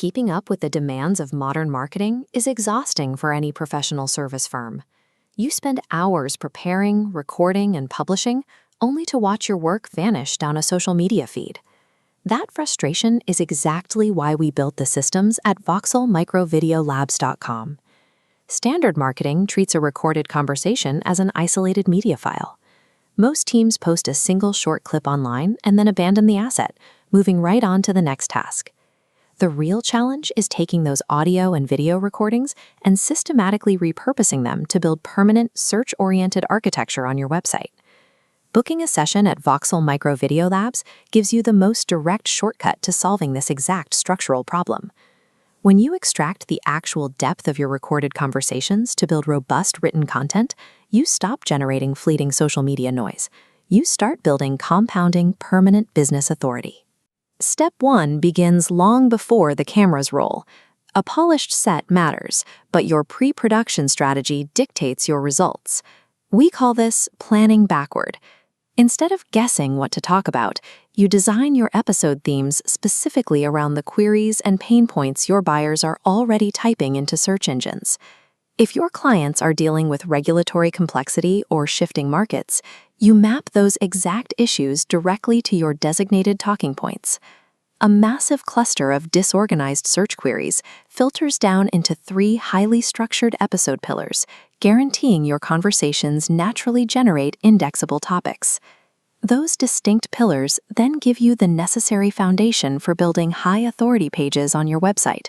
Keeping up with the demands of modern marketing is exhausting for any professional service firm. You spend hours preparing, recording, and publishing, only to watch your work vanish down a social media feed. That frustration is exactly why we built the systems at VoxelMicroVideoLabs.com. Standard marketing treats a recorded conversation as an isolated media file. Most teams post a single short clip online and then abandon the asset, moving right on to the next task. The real challenge is taking those audio and video recordings and systematically repurposing them to build permanent, search-oriented architecture on your website. Booking a session at Voxel Micro Video Labs gives you the most direct shortcut to solving this exact structural problem. When you extract the actual depth of your recorded conversations to build robust written content, you stop generating fleeting social media noise. You start building compounding, permanent business authority. Step 1 begins long before the cameras roll. A polished set matters, but your pre-production strategy dictates your results. We call this planning backward. Instead of guessing what to talk about, you design your episode themes specifically around the queries and pain points your buyers are already typing into search engines. If your clients are dealing with regulatory complexity or shifting markets, you map those exact issues directly to your designated talking points. A massive cluster of disorganized search queries filters down into 3 highly structured episode pillars, guaranteeing your conversations naturally generate indexable topics. Those distinct pillars then give you the necessary foundation for building high-authority pages on your website.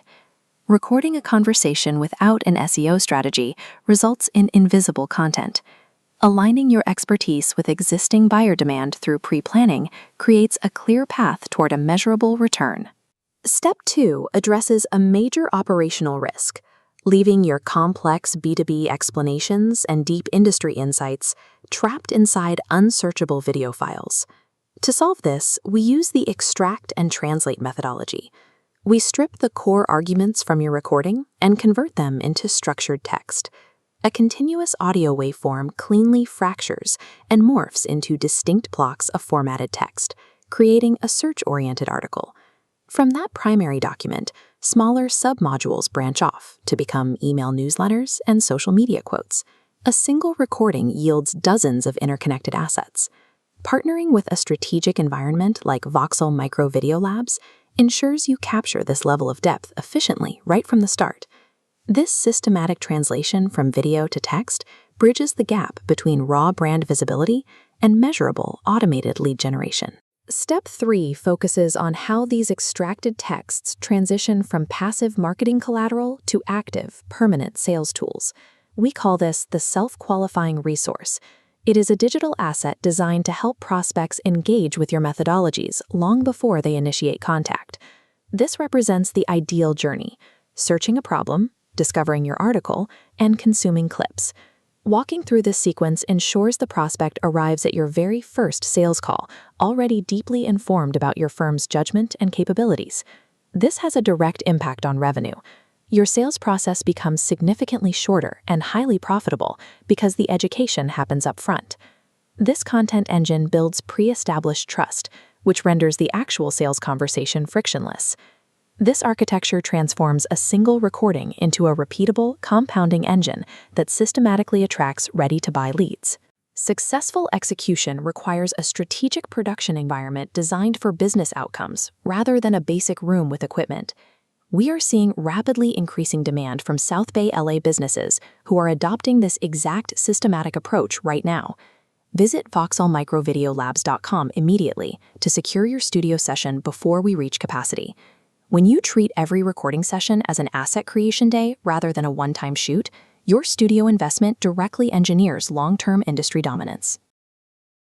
Recording a conversation without an SEO strategy results in invisible content. Aligning your expertise with existing buyer demand through pre-planning creates a clear path toward a measurable return. Step 2 addresses a major operational risk, leaving your complex B2B explanations and deep industry insights trapped inside unsearchable video files. To solve this, we use the extract and translate methodology. We strip the core arguments from your recording and convert them into structured text. A continuous audio waveform cleanly fractures and morphs into distinct blocks of formatted text, creating a search-oriented article. From that primary document, smaller submodules branch off to become email newsletters and social media quotes. A single recording yields dozens of interconnected assets. Partnering with a strategic environment like Voxel Micro Video Labs ensures you capture this level of depth efficiently right from the start. This systematic translation from video to text bridges the gap between raw brand visibility and measurable automated lead generation. Step 3 focuses on how these extracted texts transition from passive marketing collateral to active, permanent sales tools. We call this the self-qualifying resource. It is a digital asset designed to help prospects engage with your methodologies long before they initiate contact. This represents the ideal journey: searching a problem, discovering your article, and consuming clips. Walking through this sequence ensures the prospect arrives at your very first sales call, already deeply informed about your firm's judgment and capabilities. This has a direct impact on revenue. Your sales process becomes significantly shorter and highly profitable because the education happens up front. This content engine builds pre-established trust, which renders the actual sales conversation frictionless. This architecture transforms a single recording into a repeatable, compounding engine that systematically attracts ready-to-buy leads. Successful execution requires a strategic production environment designed for business outcomes rather than a basic room with equipment. We are seeing rapidly increasing demand from South Bay LA businesses who are adopting this exact systematic approach right now. Visit VoxelMicroVideoLabs.com immediately to secure your studio session before we reach capacity. When you treat every recording session as an asset creation day rather than a one-time shoot, your studio investment directly engineers long-term industry dominance.